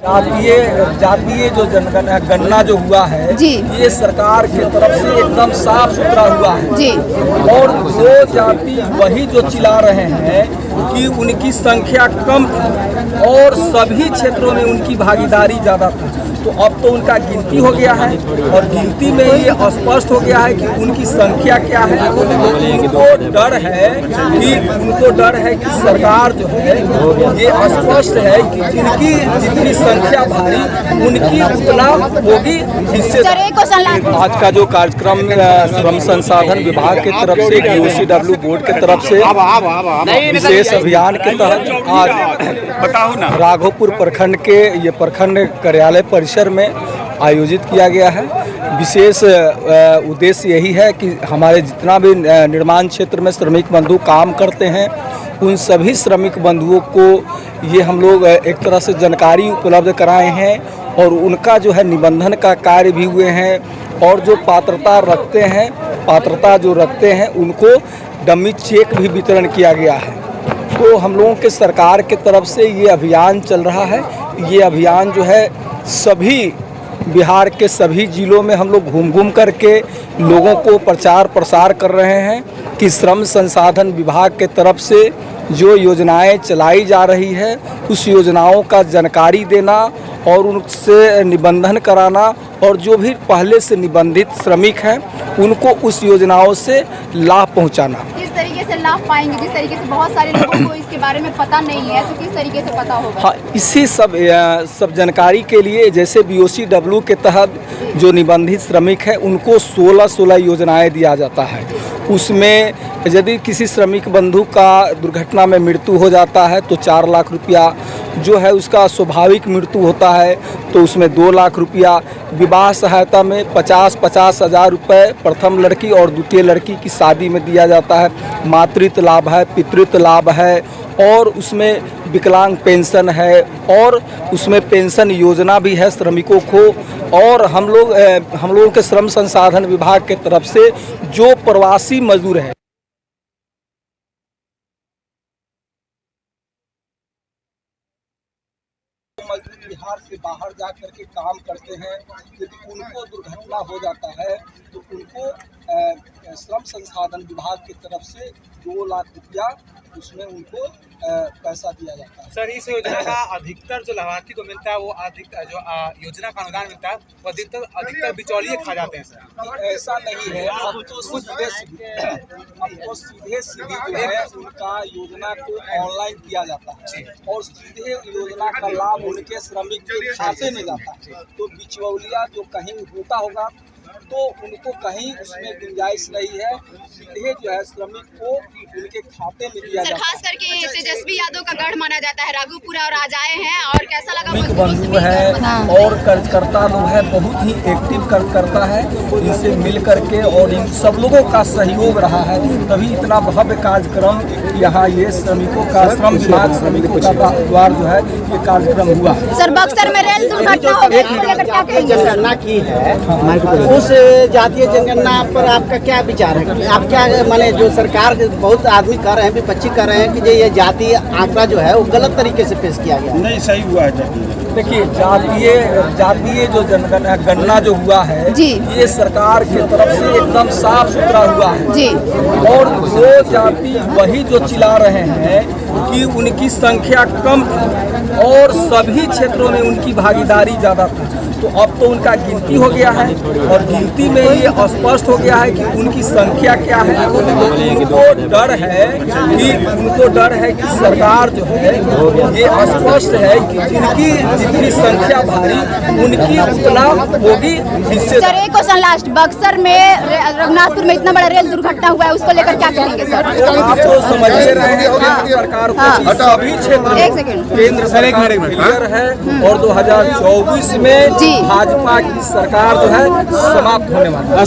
जातीय जो गणना जो हुआ है जी। ये सरकार की तरफ से एकदम साफ सुथरा हुआ है जी। और वो जाति वही जो चिल्ला रहे हैं कि उनकी संख्या कम थी और सभी क्षेत्रों में उनकी भागीदारी ज़्यादा थी, तो अब तो उनका गिनती हो गया है और गिनती में ये स्पष्ट हो गया है कि उनकी संख्या क्या है। उनको डर है कि सरकार जो है ये स्पष्ट है कि जिनकी जितनी संख्या भारी उनकी उतना होगी हिस्सेदार। आज का जो कार्यक्रम श्रम संसाधन विभाग की तरफ से यूसीडब्ल्यू बोर्ड की तरफ से विशेष अभियान के तहत आज राघोपुर प्रखंड के ये प्रखंड कार्यालय परिसर में आयोजित किया गया है। विशेष उद्देश्य यही है कि हमारे जितना भी निर्माण क्षेत्र में श्रमिक बंधु काम करते हैं उन सभी श्रमिक बंधुओं को ये हम लोग एक तरह से जानकारी उपलब्ध कराए हैं और उनका जो है निबंधन का कार्य भी हुए हैं और जो पात्रता रखते हैं उनको डमी चेक भी वितरण किया गया है। तो हम लोगों के सरकार के तरफ से ये अभियान चल रहा है। ये अभियान जो है सभी बिहार के सभी जिलों में हम लोग घूम करके लोगों को प्रचार प्रसार कर रहे हैं कि श्रम संसाधन विभाग के तरफ से जो योजनाएं चलाई जा रही है उस योजनाओं का जानकारी देना और उनसे निबंधन कराना और जो भी पहले से निबंधित श्रमिक हैं उनको उस योजनाओं से लाभ पहुंचाना। किस तरीके से लाभ पाएंगे, जिस तरीके से बहुत सारे लोगों को इसके बारे में पता नहीं है, तो किस तरीके से पता होगा? हाँ, इसी सब जानकारी के लिए जैसे BOCW के तहत जो निबंधित श्रमिक है उनको 16 योजनाएं दिया जाता है। उसमें यदि किसी श्रमिक बंधु का दुर्घटना में मृत्यु हो जाता है तो 4 लाख रुपया, जो है उसका स्वाभाविक मृत्यु होता है तो उसमें 2 लाख रुपया, विवाह सहायता में 50 हज़ार रुपये प्रथम लड़की और द्वितीय लड़की की शादी में दिया जाता है, मातृत्व लाभ है, पितृत्व लाभ है और उसमें विकलांग पेंशन है और उसमें पेंशन योजना भी है श्रमिकों को। और हम लोगों के श्रम संसाधन विभाग के तरफ से जो प्रवासी मजदूर है बिहार से बाहर जा कर के काम करते हैं, यदि उनको दुर्घटना हो जाता है तो उनको श्रम संसाधन विभाग की तरफ से 2 लाख रुपया उसमें उनको पैसा दिया जाता है। सर, इस योजना का अधिकतर जो लाभार्थी को मिलता है वो योजना का अनुदान मिलता है वो अधिकतर बिचौलिए खा जाते हैं सर। ऐसा नहीं है, अब तो सीधे जो है उनका योजना को ऑनलाइन किया जाता है और सीधे योजना का लाभ उनके श्रमिक के खाते में जाता है। तो बिचौलिया जो कहीं होता होगा तो उनको कहीं उसमें गुंजाइश नहीं है, सीधे जो है श्रमिक को उनके खाते में दिया जाता है। खास करके तेजस्वी यादव का गढ़ माना जाता है राघोपुर और आज आए हैं और कैसा लगा? श्रमिक बंधु है और कार्यकर्ता लोग है, बहुत ही एक्टिव कार्यकर्ता है, इनसे मिल करके और इन सब लोगों का सहयोग रहा है, तभी इतना भव्य कार्यक्रम यहाँ ये श्रमिकों का श्रम विभाग श्रमिकों का द्वार जो है ये कार्यक्रम हुआ। सर, बक्सर में रेल दुर्घटना हो गई, क्या कहेंगे? जनगणना की है उस जातीय जनगणना पर आपका क्या विचार है? आप क्या माने, जो सरकार बहुत आदमी कर रहे हैं, विपक्षी कर रहे हैं कि ये जातीय आंकड़ा जो है वो गलत तरीके से पेश किया गया? नहीं, सही हुआ है। देखिए, जातीय जो गणना जो हुआ है जी। ये सरकार की तरफ से एकदम साफ सुथरा हुआ है जी। और वो जाति वही जो चिल्ला रहे हैं कि उनकी संख्या कम थी और सभी क्षेत्रों में उनकी भागीदारी ज़्यादा थी, तो अब तो उनका गिनती हो गया है और गिनती में ये स्पष्ट हो गया है कि उनकी संख्या क्या है। उनको डर है कि सरकार जो है ये स्पष्ट है कि जिनकी जितनी संख्या भारी उनकी उतना होगी हिस्सेदार। सर, एक क्वेश्चन लास्ट, बक्सर में रघुनाथपुर में इतना बड़ा रेल दुर्घटना हुआ है, उसको लेकर क्या कहेंगे सर? आप तो समझ रहे हैं कि सरकार को सभी क्षेत्र केंद्र सरकार क्लियर है और 2024 में भाजपा की सरकार जो है समाप्त होने वाली है।